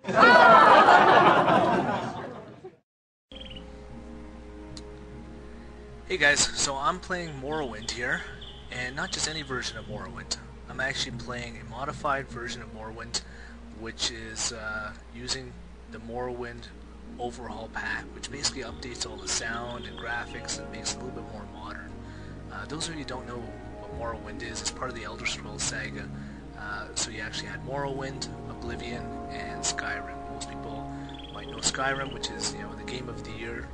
Hey guys, so I'm playing Morrowind here, and not just any version of Morrowind. I'm actually playing a modified version of Morrowind, which is using the Morrowind Overhaul pack, which basically updates all the sound and graphics and makes it a little bit more modern. Those of you who don't know what Morrowind is, it's part of the Elder Scrolls saga. So you actually had Morrowind, Oblivion, and Skyrim. Most people might know Skyrim, which is the game of the year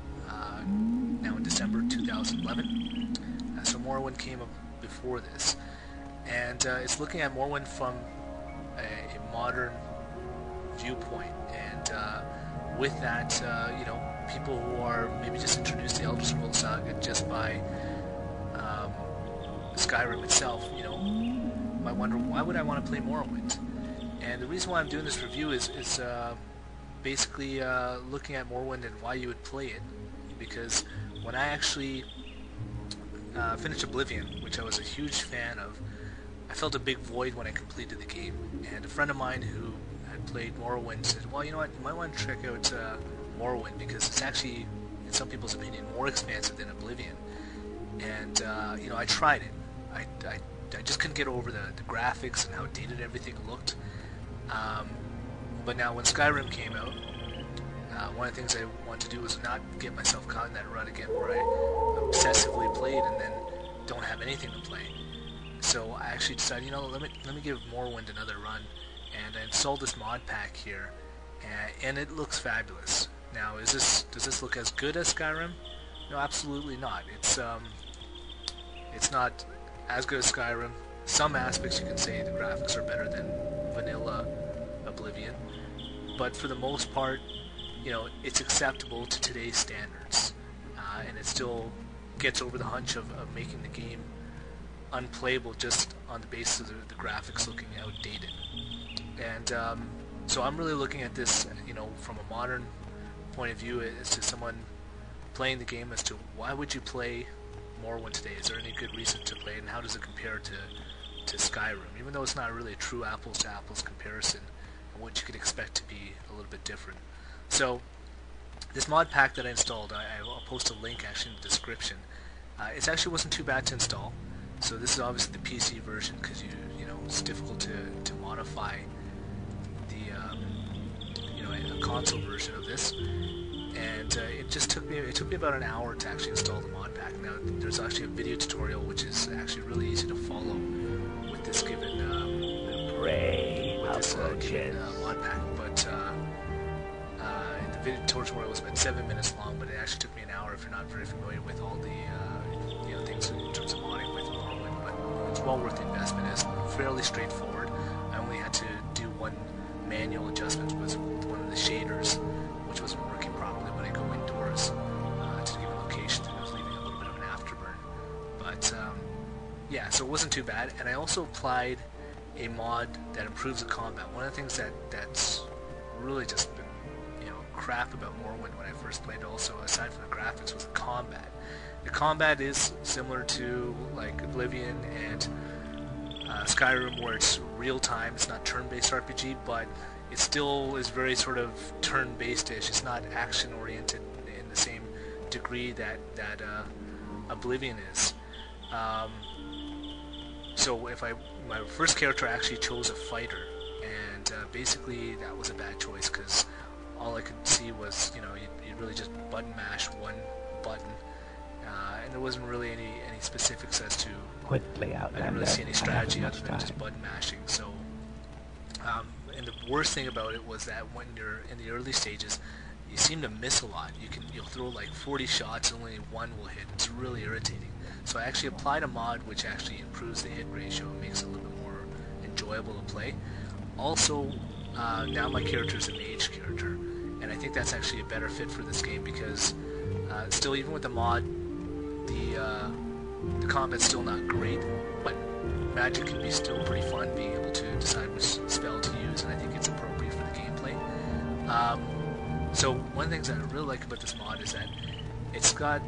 now in December 2011. So Morrowind came up before this, and it's looking at Morrowind from a modern viewpoint. And with that, people who are maybe just introduced to the Elder Scrolls saga just by Skyrim itself, might wonder, why would I want to play Morrowind? And the reason why I'm doing this review is basically looking at Morrowind and why you would play it. Because when I actually finished Oblivion, which I was a huge fan of, I felt a big void when I completed the game. And a friend of mine who had played Morrowind said, well, you know what, you might want to check out Morrowind, because it's actually, in some people's opinion, more expansive than Oblivion. And I tried it. I just couldn't get over the graphics and how dated everything looked. But now when Skyrim came out, one of the things I wanted to do was not get myself caught in that rut again where I obsessively played and then don't have anything to play. So I actually decided, let me give Morrowind another run, and I installed this mod pack here, and it looks fabulous. Now, does this look as good as Skyrim? No, absolutely not. It's not as good as Skyrim. Some aspects you can say the graphics are better than vanilla Oblivion, but for the most part, it's acceptable to today's standards, and it still gets over the hunch of making the game unplayable just on the basis of the graphics looking outdated. And so I'm really looking at this, from a modern point of view, as to someone playing the game, as to why would you play Morrowind today? Is there any good reason to play it, and how does it compare to Skyrim? Even though it's not really a true apples-to-apples comparison, and what you could expect to be a little bit different. So, this mod pack that I installed, I'll post a link actually in the description. It actually wasn't too bad to install. So this is obviously the PC version, because it's difficult to modify the a console version of this. And it took me about an hour to actually install the mod pack. Now there's actually a video tutorial which is actually really easy to follow with this given mod pack. But the video tutorial was about 7 minutes long, but it actually took me an hour if you're not very familiar with all the things in terms of modding with Morrowind. But it's well worth the investment. It's fairly straightforward. I only had to do one manual adjustment, was one of the shaders, which wasn't working properly when I go indoors to the given location, and I was leaving a little bit of an afterburn. But yeah, so it wasn't too bad. And I also applied a mod that improves the combat. One of the things that's really just been crap about Morrowind when I first played, also aside from the graphics, was the combat. The combat is similar to like Oblivion and Skyrim, where it's real time. It's not turn-based RPG, but it still is very sort of turn-based-ish. It's not action-oriented in the same degree that Oblivion is. So my first character, I actually chose a fighter, and basically that was a bad choice, because all I could see was, you'd really just button mash one button, and there wasn't really any specifics as to, quickly I didn't really see any strategy other than just button mashing. So, and the worst thing about it was that when you're in the early stages, you seem to miss a lot. You'll throw like 40 shots and only one will hit. It's really irritating. So I actually applied a mod which actually improves the hit ratio and makes it a little bit more enjoyable to play. Also, now my character is a mage character, and I think that's actually a better fit for this game, because still, even with the mod, the combat's still not great, but magic can be still pretty fun, being able to decide which spell to use, and I think it's appropriate for the gameplay. So one of the things that I really like about this mod is that it's got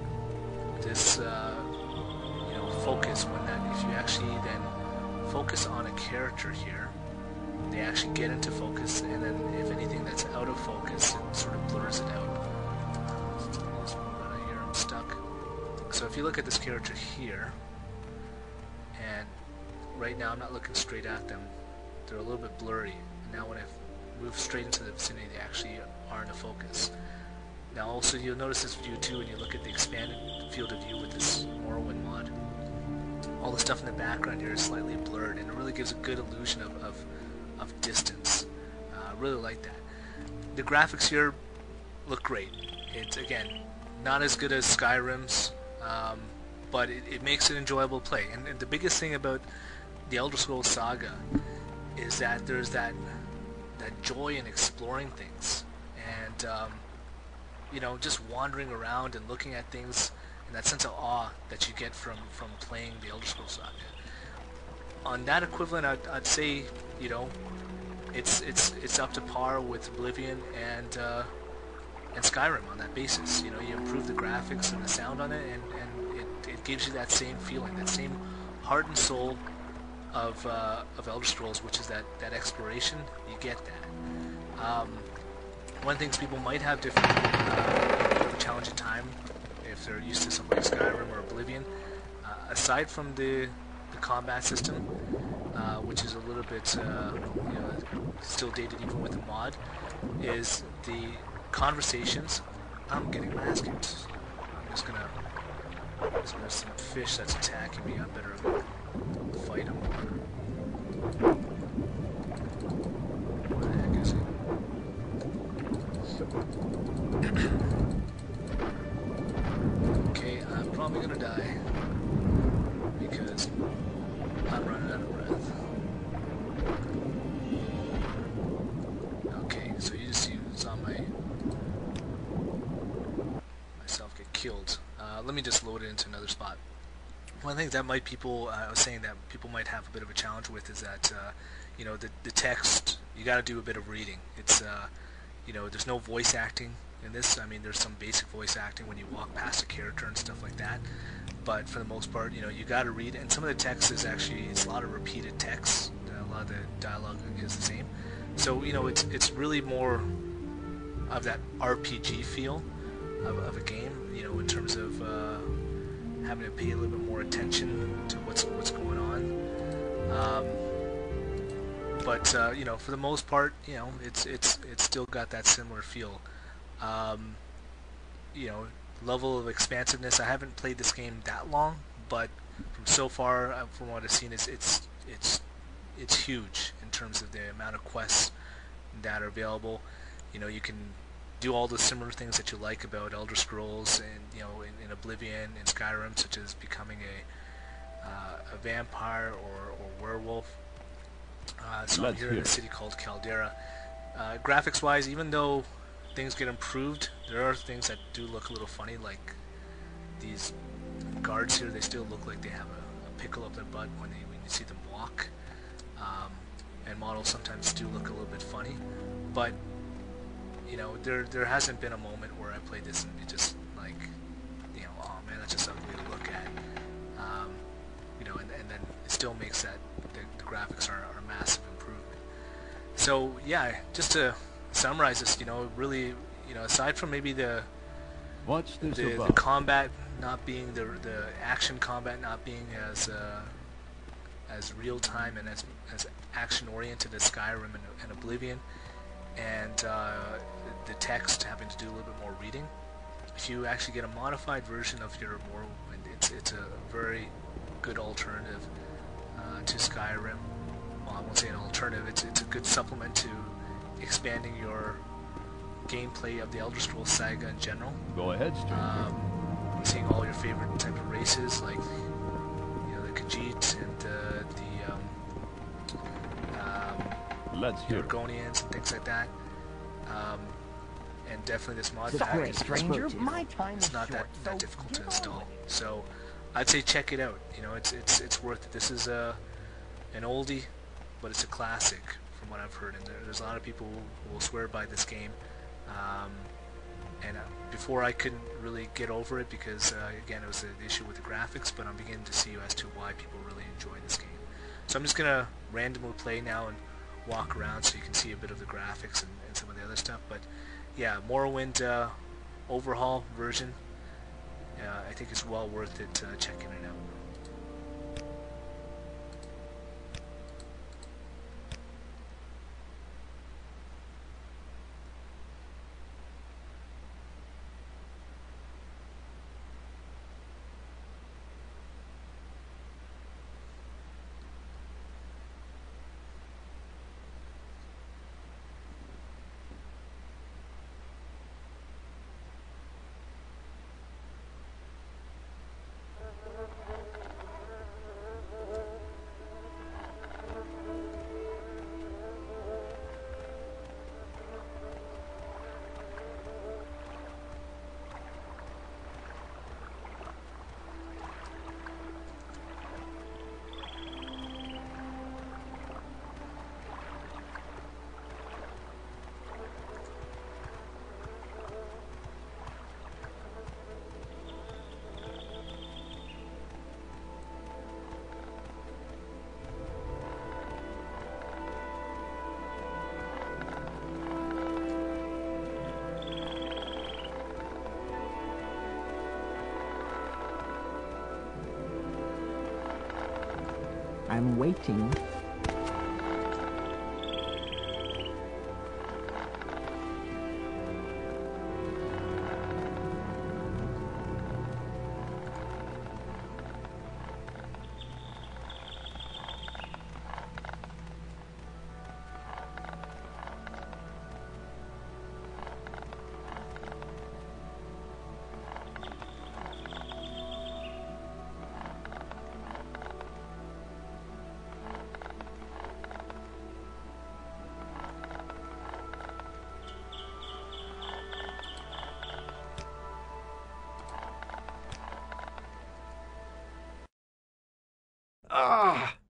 this focus, when that if you actually then focus on a character here, they actually get into focus, and then if anything that's out if you look at this character here, and right now I'm not looking straight at them, they're a little bit blurry. And now when I move straight into the vicinity, they actually are in the focus. Now also you'll notice this view too when you look at the expanded field of view with this Morrowind mod. All the stuff in the background here is slightly blurred, and it really gives a good illusion of distance. I really like that. The graphics here look great. It's, again, not as good as Skyrim's, but it makes it enjoyable to play. And the biggest thing about the Elder Scrolls Saga is that there's that joy in exploring things, and you know, just wandering around and looking at things, and that sense of awe that you get from playing the Elder Scrolls Saga. On that equivalent, I'd say, you know, it's up to par with Oblivion and Skyrim on that basis. You know, you improve the graphics and the sound on it, and it gives you that same feeling, that same heart and soul of Elder Scrolls, which is that exploration. You get that. One of the things people might have different, a challenging time if they're used to something like Skyrim or Oblivion, aside from the combat system, which is a little bit, you know, still dated even with the mod, is the conversations. I'm getting my ass kicked. I'm just gonna. There's some fish that's attacking me. I better fight him. Where the heck is he? Okay, I'm probably gonna die because I'm running out of breath. Okay, so you just saw myself get killed. Let me just load it into another spot. One of the things that I was saying that people might have a bit of a challenge with is that, you know, the text, you got to do a bit of reading. It's, you know, there's no voice acting in this. I mean, there's some basic voice acting when you walk past a character and stuff like that. But for the most part, you know, you got to read. And some of the text is actually, it's a lot of repeated text. A lot of the dialogue is the same. So, you know, it's really more of that RPG feel of a game, you know, in terms of having to pay a little bit more attention to what's going on. But you know, for the most part, you know, it's still got that similar feel. You know, level of expansiveness. I haven't played this game that long, but from so far, from what I've seen, it's huge in terms of the amount of quests that are available. You know, you can do all the similar things that you like about Elder Scrolls and, you know, in Oblivion and Skyrim, such as becoming a vampire or werewolf. So I'm here in a city called Caldera. Graphics wise, even though things get improved, there are things that do look a little funny, like these guards here. They still look like they have a pickle up their butt when you see them walk. And models sometimes do look a little bit funny, but you know, there hasn't been a moment where I played this and it just like, you know, oh man, that's just ugly to look at. You know, and then it still makes that the graphics are a massive improvement. So yeah, just to summarize this, you know, really, you know, aside from maybe the combat not being the action combat not being as real time and as action oriented as Skyrim and Oblivion, and the text having to do a little bit more reading. If you actually get a modified version of your Morrowind, it's a very good alternative to Skyrim. Well, I won't say an alternative. It's a good supplement to expanding your gameplay of the Elder Scrolls Saga in general. Go ahead, stranger. Seeing all your favorite type of races, like, you know, the Khajiit and the Argonians and things like that. And definitely this mod pack is stranger. My time it's not that difficult to install. So I'd say check it out. You know, it's worth it. This is an oldie, but it's a classic from what I've heard. And there's a lot of people who will swear by this game. And before I couldn't really get over it because again it was an issue with the graphics, but I'm beginning to see as to why people really enjoy this game. So I'm just gonna randomly play now and walk around so you can see a bit of the graphics and some of the other stuff. But yeah, Morrowind Overhaul version, I think it's well worth it checking it out. I'm waiting. Ah!